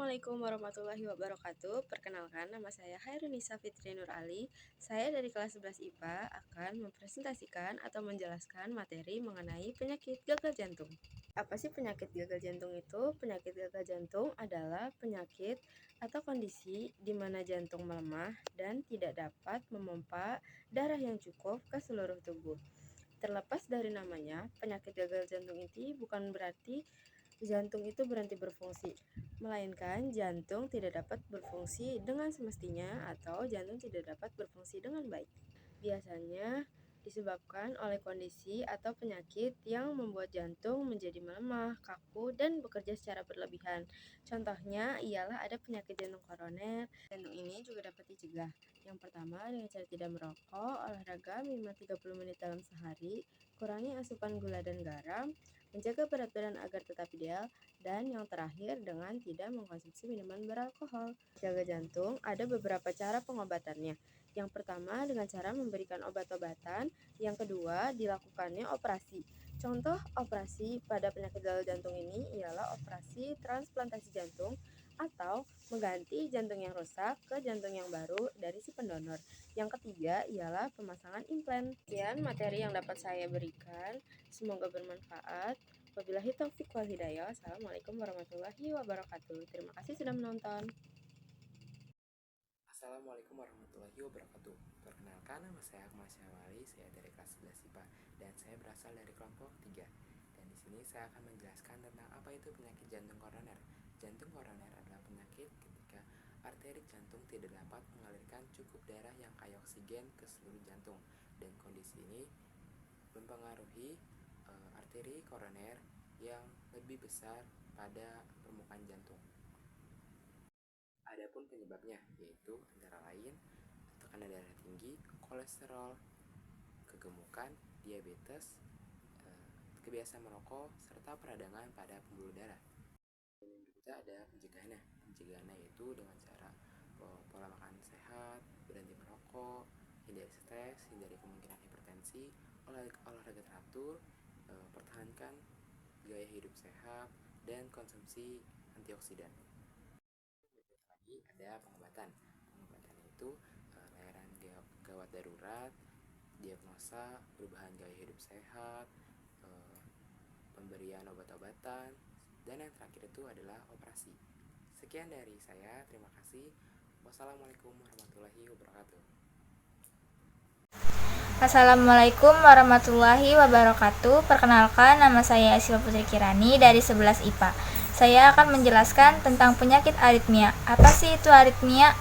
Assalamualaikum warahmatullahi wabarakatuh. Perkenalkan, nama saya Hairunisa Fitri Nur Ali. Saya dari kelas 11 IPA akan mempresentasikan atau menjelaskan materi mengenai penyakit gagal jantung. Apa sih penyakit gagal jantung itu? Penyakit gagal jantung adalah penyakit atau kondisi di mana jantung melemah dan tidak dapat memompa darah yang cukup ke seluruh tubuh. Terlepas dari namanya, penyakit gagal jantung ini bukan berarti jantung itu berhenti berfungsi, melainkan jantung tidak dapat berfungsi dengan semestinya atau jantung tidak dapat berfungsi dengan baik. Biasanya disebabkan oleh kondisi atau penyakit yang membuat jantung menjadi melemah, kaku, dan bekerja secara berlebihan. Contohnya ialah ada penyakit jantung koroner. Jantung ini juga dapat dicegah. Yang pertama, dengan cara tidak merokok, olahraga minimal 30 menit dalam sehari, kurangi asupan gula dan garam, menjaga berat badan agar tetap ideal, dan yang terakhir dengan tidak mengkonsumsi minuman beralkohol. Jaga jantung ada beberapa cara pengobatannya. Yang pertama dengan cara memberikan obat-obatan, yang kedua dilakukannya operasi. Contoh operasi pada penyakit gagal jantung ini ialah operasi transplantasi jantung atau mengganti jantung yang rusak ke jantung yang baru dari si pendonor. Yang ketiga ialah pemasangan implan. Sekian materi yang dapat saya berikan. Semoga bermanfaat. Wabillahi taufiq wal hidayah. Assalamualaikum warahmatullahi wabarakatuh. Terima kasih sudah menonton. Assalamualaikum warahmatullahi wabarakatuh. Perkenalkan, nama saya Akmal Syawali, saya dari kelas 11 IPA dan saya berasal dari kelompok 3. Dan di sini saya akan menjelaskan tentang apa itu penyakit jantung koroner. Jantung koroner adalah penyakit ketika arteri jantung tidak dapat mengalirkan cukup darah yang kaya oksigen ke seluruh jantung, dan kondisi ini mempengaruhi arteri koroner yang lebih besar pada permukaan jantung. Adapun penyebabnya yaitu antara lain tekanan darah tinggi, kolesterol, kegemukan, diabetes, kebiasaan merokok, serta peradangan pada pembuluh darah. Dan yang berikutnya ada pencegahannya. Pencegahannya yaitu dengan cara pola makan sehat, berhenti merokok, hindari stres, hindari kemungkinan hipertensi, olahraga teratur, pertahankan gaya hidup sehat, dan konsumsi antioksidan. Lagi ada pengobatan. Pengobatan itu layanan gawat darurat, diagnosa, perubahan gaya hidup sehat, pemberian obat-obatan, dan yang terakhir itu adalah operasi. Sekian dari saya, terima kasih. Wassalamualaikum warahmatullahi wabarakatuh. Assalamualaikum warahmatullahi wabarakatuh. Perkenalkan, nama saya Asila Putri Kirani dari 11 IPA. Saya akan menjelaskan tentang penyakit aritmia. Apa sih itu aritmia?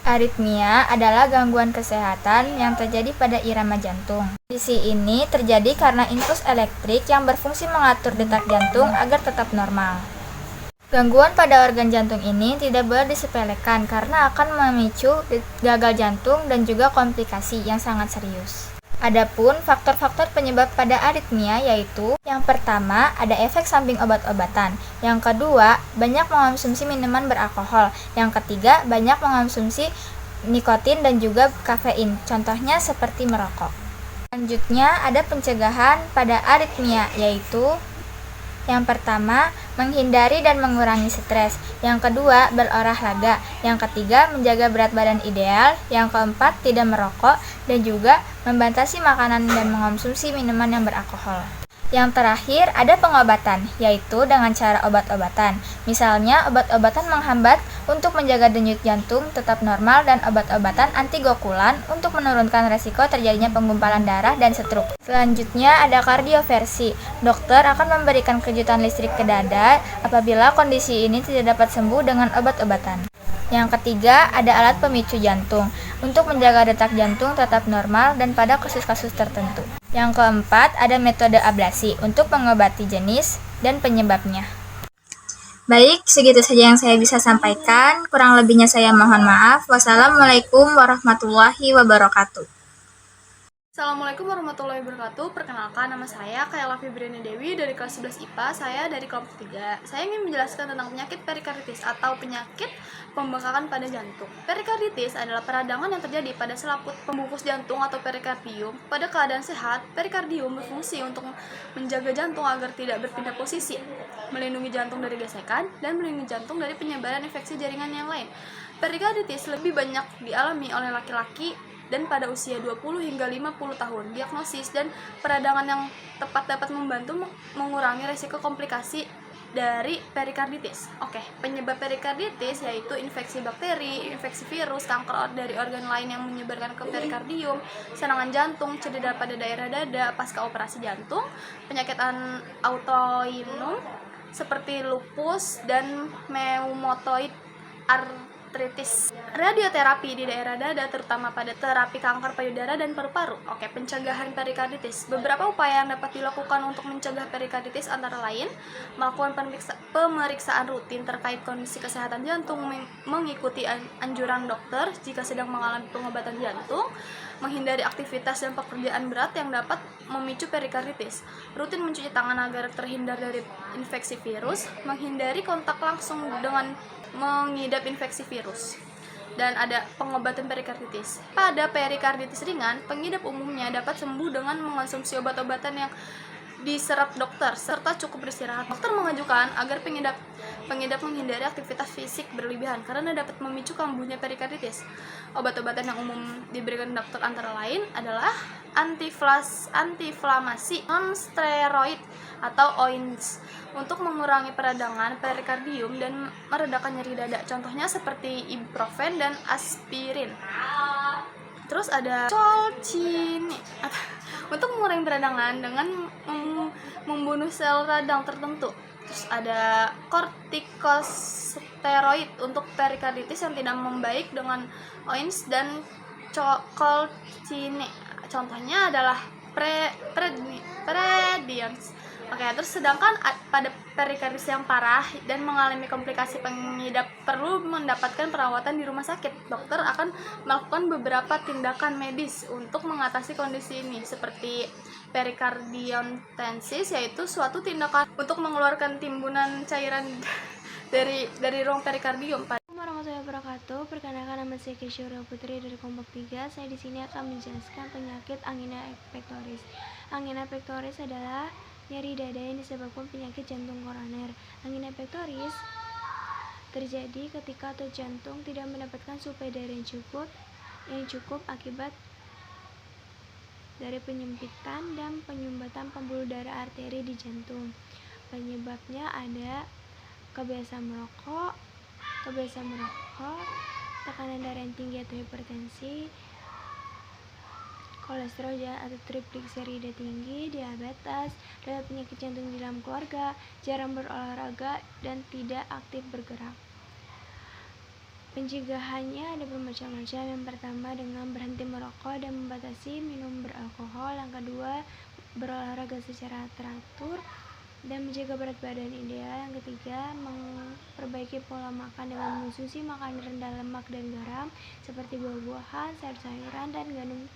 Aritmia adalah gangguan kesehatan yang terjadi pada irama jantung. Kondisi ini terjadi karena impuls elektrik yang berfungsi mengatur detak jantung agar tetap normal. Gangguan pada organ jantung ini tidak boleh disepelekan karena akan memicu gagal jantung dan juga komplikasi yang sangat serius. Adapun faktor-faktor penyebab pada aritmia yaitu yang pertama ada efek samping obat-obatan, yang kedua banyak mengonsumsi minuman beralkohol, yang ketiga banyak mengonsumsi nikotin dan juga kafein, contohnya seperti merokok. Selanjutnya ada pencegahan pada aritmia yaitu yang pertama, menghindari dan mengurangi stres. Yang kedua, berolahraga. Yang ketiga, menjaga berat badan ideal. Yang keempat, tidak merokok. Dan juga membatasi makanan dan mengonsumsi minuman yang beralkohol. Yang terakhir, ada pengobatan, yaitu dengan cara obat-obatan. Misalnya, obat-obatan menghambat untuk menjaga denyut jantung tetap normal dan obat-obatan antigokulan untuk menurunkan resiko terjadinya penggumpalan darah dan stroke. Selanjutnya, ada kardioversi. Dokter akan memberikan kejutan listrik ke dada apabila kondisi ini tidak dapat sembuh dengan obat-obatan. Yang ketiga, ada alat pemicu jantung untuk menjaga detak jantung tetap normal dan pada kasus-kasus tertentu. Yang keempat, ada metode ablasi untuk mengobati jenis dan penyebabnya. Baik, segitu saja yang saya bisa sampaikan. Kurang lebihnya saya mohon maaf. Wassalamualaikum warahmatullahi wabarakatuh. Assalamualaikum warahmatullahi wabarakatuh. Perkenalkan, nama saya Kayla Fibriana Dewi dari kelas 11 IPA. Saya dari kelompok 3. Saya ingin menjelaskan tentang penyakit perikarditis atau penyakit pembengkakan pada jantung. Perikarditis adalah peradangan yang terjadi pada selaput pembungkus jantung atau perikardium. Pada keadaan sehat, perikardium berfungsi untuk menjaga jantung agar tidak berpindah posisi, melindungi jantung dari gesekan, dan melindungi jantung dari penyebaran infeksi jaringan yang lain. Perikarditis lebih banyak dialami oleh laki-laki dan pada usia 20 hingga 50 tahun. Diagnosis dan peradangan yang tepat dapat membantu mengurangi risiko komplikasi dari perikarditis. Oke, penyebab perikarditis yaitu infeksi bakteri, infeksi virus, kanker dari organ lain yang menyebarkan ke perikardium, serangan jantung, cedera pada daerah dada pasca operasi jantung, penyakit autoimun seperti lupus dan rheumatoid arthritis. Radioterapi di daerah dada terutama pada terapi kanker payudara dan paru-paru. Oke, pencegahan perikarditis. Beberapa upaya yang dapat dilakukan untuk mencegah perikarditis antara lain melakukan pemeriksaan rutin terkait kondisi kesehatan jantung, mengikuti anjuran dokter jika sedang mengalami pengobatan jantung, menghindari aktivitas dan pekerjaan berat yang dapat memicu perikarditis, rutin mencuci tangan agar terhindar dari infeksi virus, menghindari kontak langsung dengan mengidap infeksi virus. Dan ada pengobatan perikarditis. Pada perikarditis ringan, pengidap umumnya dapat sembuh dengan mengonsumsi obat-obatan yang diserap dokter serta cukup beristirahat. Dokter mengajukan agar pengidap menghindari aktivitas fisik berlebihan karena dapat memicu kambuhnya perikarditis. Obat-obatan yang umum diberikan dokter antara lain adalah antiinflamasi non-steroid atau OINS untuk mengurangi peradangan perikardium dan meredakan nyeri dada. Contohnya seperti ibuprofen dan aspirin. Terus ada colchicine untuk mengurangi peradangan dengan membunuh sel radang tertentu. Terus ada kortikosteroid untuk perikarditis yang tidak membaik dengan OINS dan colchicine. Contohnya adalah predions. Oke, terus sedangkan pada perikarditis yang parah dan mengalami komplikasi pengidap perlu mendapatkan perawatan di rumah sakit. Dokter akan melakukan beberapa tindakan medis untuk mengatasi kondisi ini, seperti perikardiontensis, yaitu suatu tindakan untuk mengeluarkan timbunan cairan dari ruang perikardium. Warahmatullahi wabarakatuh. Perkenalkan, nama saya Kesyura Putri dari kelompok 3. Saya di sini akan menjelaskan penyakit angina pectoris. Angina pectoris adalah nyeri dada yang disebabkan penyakit jantung koroner. Angina pectoris terjadi ketika otot jantung tidak mendapatkan suplai darah yang cukup akibat dari penyempitan dan penyumbatan pembuluh darah arteri di jantung. Penyebabnya ada kebiasaan merokok, tekanan darah yang tinggi atau hipertensi, kolesterol atau trigliserida tinggi, diabetes, riwayat penyakit jantung di dalam keluarga, jarang berolahraga, dan tidak aktif bergerak. Pencegahannya ada bermacam-macam. Yang pertama dengan berhenti merokok dan membatasi minum beralkohol. Yang kedua, berolahraga secara teratur dan menjaga berat badan ideal. Yang ketiga, memperbaiki pola makan dengan mengonsumsi makanan rendah lemak dan garam seperti buah-buahan, sayur-sayuran, dan gandum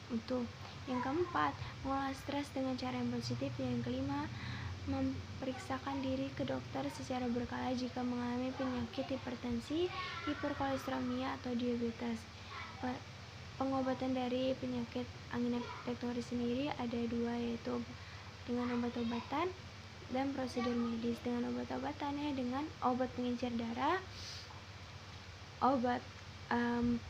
utuh. Yang keempat, mengolah stres dengan cara yang positif. Yang kelima, memeriksakan diri ke dokter secara berkala jika mengalami penyakit hipertensi, hiperkolesteremia, atau diabetes. Pengobatan dari penyakit angina pectoris sendiri ada dua, yaitu dengan obat-obatan dan prosedur medis. Dengan obat-obatannya dengan obat pengencer darah, obat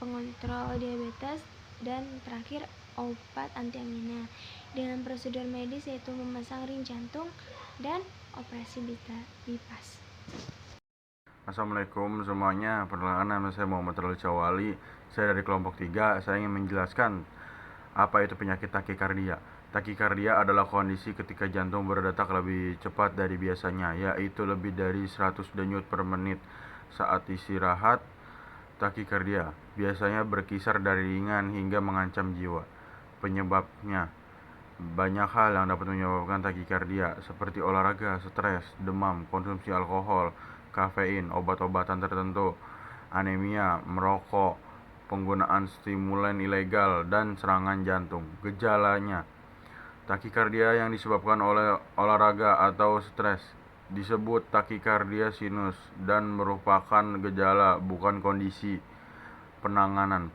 pengontrol diabetes, dan terakhir obat anti angina. Dengan prosedur medis yaitu memasang ring jantung dan operasi bypass. Assalamualaikum semuanya. Perkenalkan, nama saya Muhammad Rali Cawali. Saya dari kelompok 3. Saya ingin menjelaskan apa itu penyakit takikardia. Takikardia adalah kondisi ketika jantung berdetak lebih cepat dari biasanya, yaitu lebih dari 100 denyut per menit saat istirahat. Takikardia biasanya berkisar dari ringan hingga mengancam jiwa. Penyebabnya banyak hal yang dapat menyebabkan takikardia, seperti olahraga, stres, demam, konsumsi alkohol, kafein, obat-obatan tertentu, anemia, merokok, penggunaan stimulan ilegal, dan serangan jantung. Gejalanya: takikardia yang disebabkan oleh olahraga atau stres disebut takikardia sinus dan merupakan gejala, bukan kondisi. Penanganan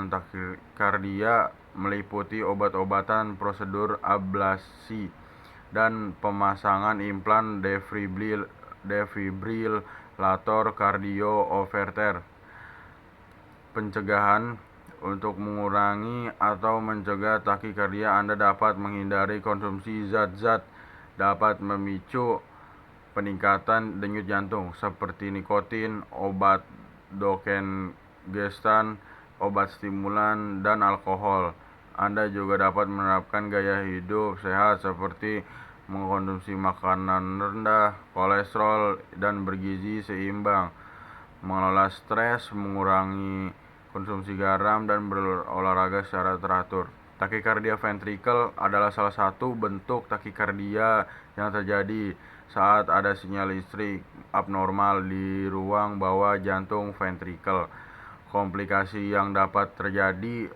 takikardia meliputi obat-obatan, prosedur ablasi, dan pemasangan implan defibrilator kardioverter. Pencegahan: untuk mengurangi atau mencegah takikardia, Anda dapat menghindari konsumsi zat-zat dapat memicu peningkatan denyut jantung seperti nikotin, obat dekongestan, obat stimulan, dan alkohol. Anda juga dapat menerapkan gaya hidup sehat seperti mengkonsumsi makanan rendah kolesterol dan bergizi seimbang, mengelola stres, mengurangi konsumsi garam, dan berolahraga secara teratur. Takikardia ventrikel adalah salah satu bentuk takikardia yang terjadi saat ada sinyal listrik abnormal di ruang bawah jantung ventrikel. Komplikasi yang dapat terjadi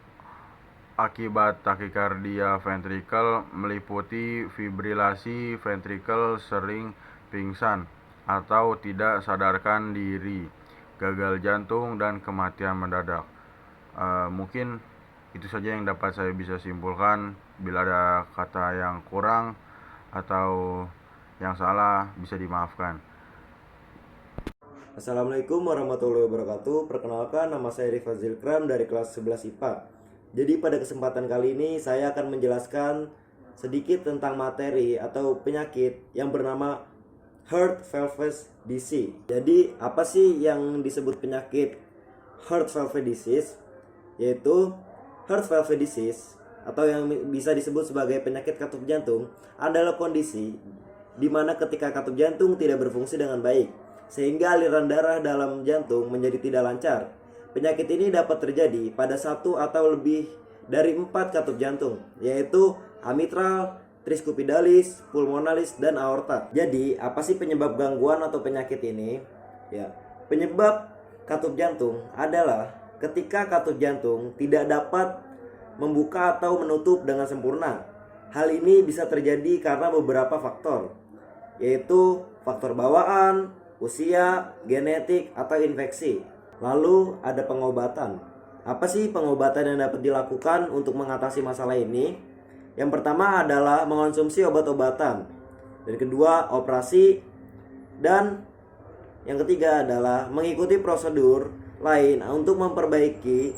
akibat takikardia ventrikel meliputi fibrilasi ventrikel, sering pingsan atau tidak sadarkan diri, gagal jantung, dan kematian mendadak. Mungkin itu saja yang dapat saya bisa simpulkan. Bila ada kata yang kurang atau yang salah, bisa dimaafkan. Assalamualaikum warahmatullahi wabarakatuh. Perkenalkan, nama saya Rifazil Kram dari kelas 11 IPA. Jadi pada kesempatan kali ini saya akan menjelaskan sedikit tentang materi atau penyakit yang bernama heart valve disease. Jadi apa sih yang disebut penyakit heart valve disease? Yaitu heart valve disease atau yang bisa disebut sebagai penyakit katup jantung adalah kondisi di mana ketika katup jantung tidak berfungsi dengan baik sehingga aliran darah dalam jantung menjadi tidak lancar. Penyakit ini dapat terjadi pada satu atau lebih dari 4 katup jantung, yaitu amitral, triscupidalis, pulmonalis, dan aorta. Jadi, apa sih penyebab gangguan atau penyakit ini? Ya, penyebab katup jantung adalah ketika katup jantung tidak dapat membuka atau menutup dengan sempurna. Hal ini bisa terjadi karena beberapa faktor, yaitu faktor bawaan, usia, genetik, atau infeksi. Lalu ada pengobatan. Apa sih pengobatan yang dapat dilakukan untuk mengatasi masalah ini? Yang pertama adalah mengonsumsi obat-obatan. Dan kedua, operasi. Dan yang ketiga adalah mengikuti prosedur lain untuk memperbaiki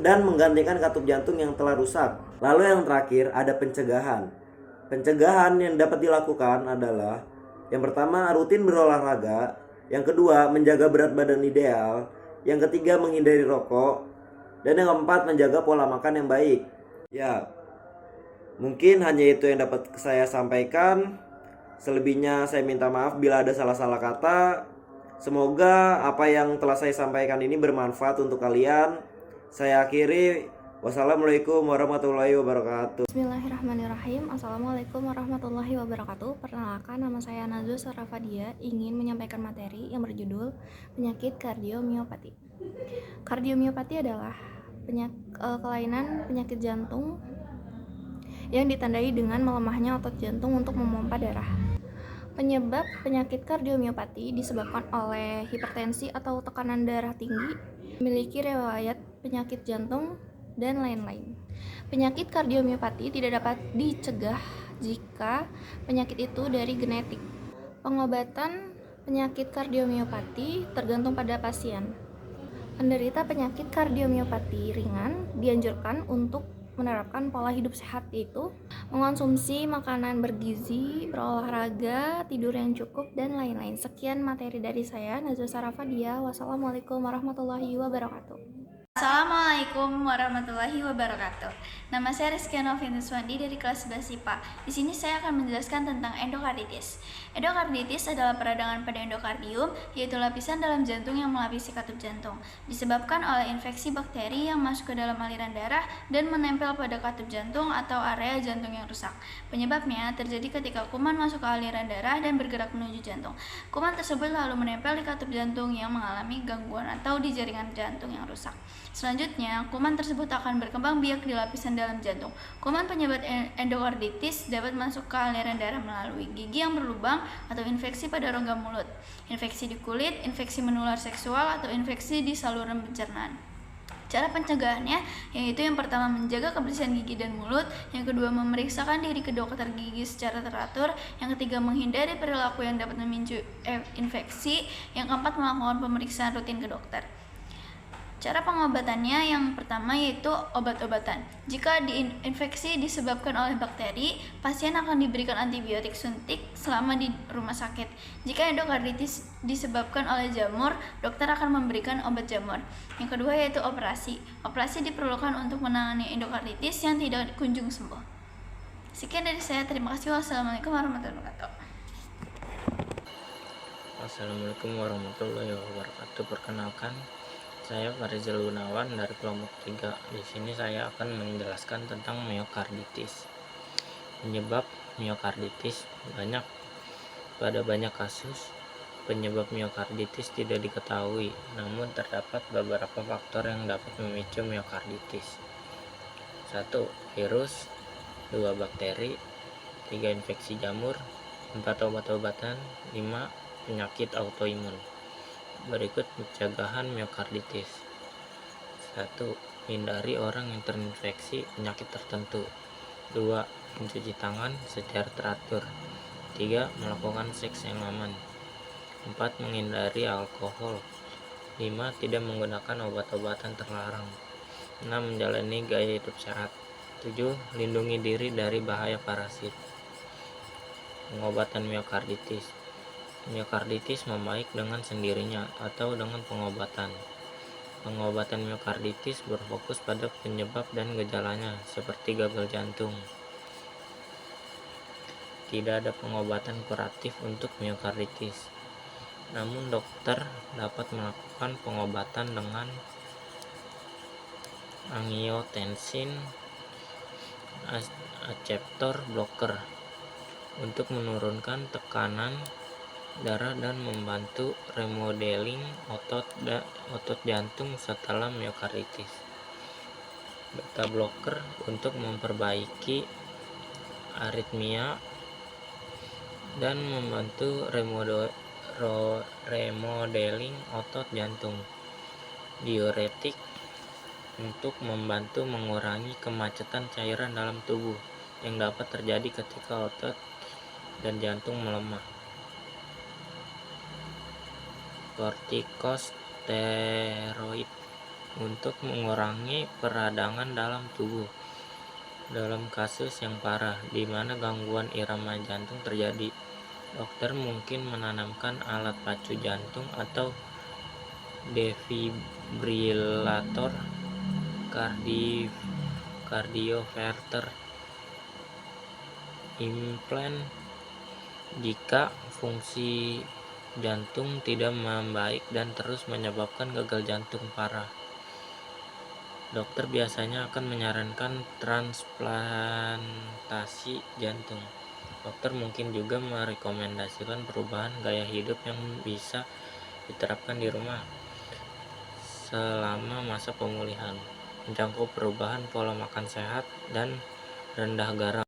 dan menggantikan katup jantung yang telah rusak. Lalu yang terakhir ada pencegahan. Pencegahan yang dapat dilakukan adalah yang pertama, rutin berolahraga. Yang kedua, menjaga berat badan ideal. Yang ketiga, menghindari rokok. Dan yang keempat, menjaga pola makan yang baik. Ya, mungkin hanya itu yang dapat saya sampaikan. Selebihnya saya minta maaf bila ada salah-salah kata. Semoga apa yang telah saya sampaikan ini bermanfaat untuk kalian. Saya akhiri. Wassalamualaikum warahmatullahi wabarakatuh. Bismillahirrahmanirrahim. Assalamualaikum warahmatullahi wabarakatuh. Perkenalkan, nama saya Nazul Sarafadia, ingin menyampaikan materi yang berjudul penyakit kardiomiopati. Kardiomiopati adalah kelainan penyakit jantung yang ditandai dengan melemahnya otot jantung untuk memompa darah. Penyebab penyakit kardiomiopati disebabkan oleh hipertensi atau tekanan darah tinggi, memiliki riwayat penyakit jantung, dan lain-lain. Penyakit kardiomiopati tidak dapat dicegah jika penyakit itu dari genetik. Pengobatan penyakit kardiomiopati tergantung pada pasien. Penderita penyakit kardiomiopati ringan dianjurkan untuk menerapkan pola hidup sehat, yaitu mengonsumsi makanan bergizi, berolahraga, tidur yang cukup, dan lain-lain. Sekian materi dari saya, Nazul Sarafadia. Wassalamualaikum warahmatullahi wabarakatuh. Assalamualaikum warahmatullahi wabarakatuh. Nama saya Rizky Novinuswandi dari kelas 11 IPA. Di sini saya akan menjelaskan tentang endokarditis. Endokarditis adalah peradangan pada endokardium, yaitu lapisan dalam jantung yang melapisi katup jantung. Disebabkan oleh infeksi bakteri yang masuk ke dalam aliran darah dan menempel pada katup jantung atau area jantung yang rusak. Penyebabnya terjadi ketika kuman masuk ke aliran darah dan bergerak menuju jantung. Kuman tersebut lalu menempel di katup jantung yang mengalami gangguan atau di jaringan jantung yang rusak. Selanjutnya, kuman tersebut akan berkembang biak di lapisan dalam jantung. Kuman penyebab endokarditis dapat masuk ke aliran darah melalui gigi yang berlubang atau infeksi pada rongga mulut, infeksi di kulit, infeksi menular seksual, atau infeksi di saluran pencernaan. Cara pencegahannya yaitu yang pertama menjaga kebersihan gigi dan mulut, yang kedua memeriksakan diri ke dokter gigi secara teratur, yang ketiga menghindari perilaku yang dapat memicu infeksi, yang keempat melakukan pemeriksaan rutin ke dokter. Cara pengobatannya yang pertama yaitu obat-obatan. Jika infeksi disebabkan oleh bakteri, pasien akan diberikan antibiotik suntik selama di rumah sakit. Jika endokarditis disebabkan oleh jamur, dokter akan memberikan obat jamur. Yang kedua yaitu operasi. Operasi diperlukan untuk menangani endokarditis yang tidak kunjung sembuh. Sekian dari saya, terima kasih. Wassalamualaikum warahmatullahi wabarakatuh. Assalamualaikum warahmatullahi wabarakatuh. Perkenalkan, saya Farizal Gunawan dari kelompok 3. Di sini saya akan menjelaskan tentang miokarditis. Penyebab miokarditis banyak. Pada banyak kasus, penyebab miokarditis tidak diketahui, namun terdapat beberapa faktor yang dapat memicu miokarditis. 1. Virus, 2. Bakteri, 3. Infeksi jamur, 4. Obat-obatan, 5. Penyakit autoimun. Berikut pencegahan miokarditis. 1. Hindari orang yang terinfeksi penyakit tertentu. 2. Mencuci tangan secara teratur. 3. Melakukan seks yang aman. 4. Menghindari alkohol. 5. Tidak menggunakan obat-obatan terlarang. 6. Menjalani gaya hidup sehat. 7. Lindungi diri dari bahaya parasit. Pengobatan miokarditis. Miokarditis membaik dengan sendirinya atau dengan pengobatan. Pengobatan miokarditis berfokus pada penyebab dan gejalanya, seperti gagal jantung. Tidak ada pengobatan kuratif untuk miokarditis. Namun dokter dapat melakukan pengobatan dengan angiotensin aceptor blocker untuk menurunkan tekanan darah dan membantu remodeling otot jantung setelah miokarditis. Beta blocker untuk memperbaiki aritmia dan membantu remodeling otot jantung. Diuretik untuk membantu mengurangi kemacetan cairan dalam tubuh yang dapat terjadi ketika otot dan jantung melemah. Kortikosteroid untuk mengurangi peradangan dalam tubuh dalam kasus yang parah di mana gangguan irama jantung terjadi. Dokter mungkin menanamkan alat pacu jantung atau defibrilator cardioverter implant jika fungsi jantung tidak membaik dan terus menyebabkan gagal jantung parah. Dokter biasanya akan menyarankan transplantasi jantung. Dokter mungkin juga merekomendasikan perubahan gaya hidup yang bisa diterapkan di rumah selama masa pemulihan, mencakup perubahan pola makan sehat dan rendah garam.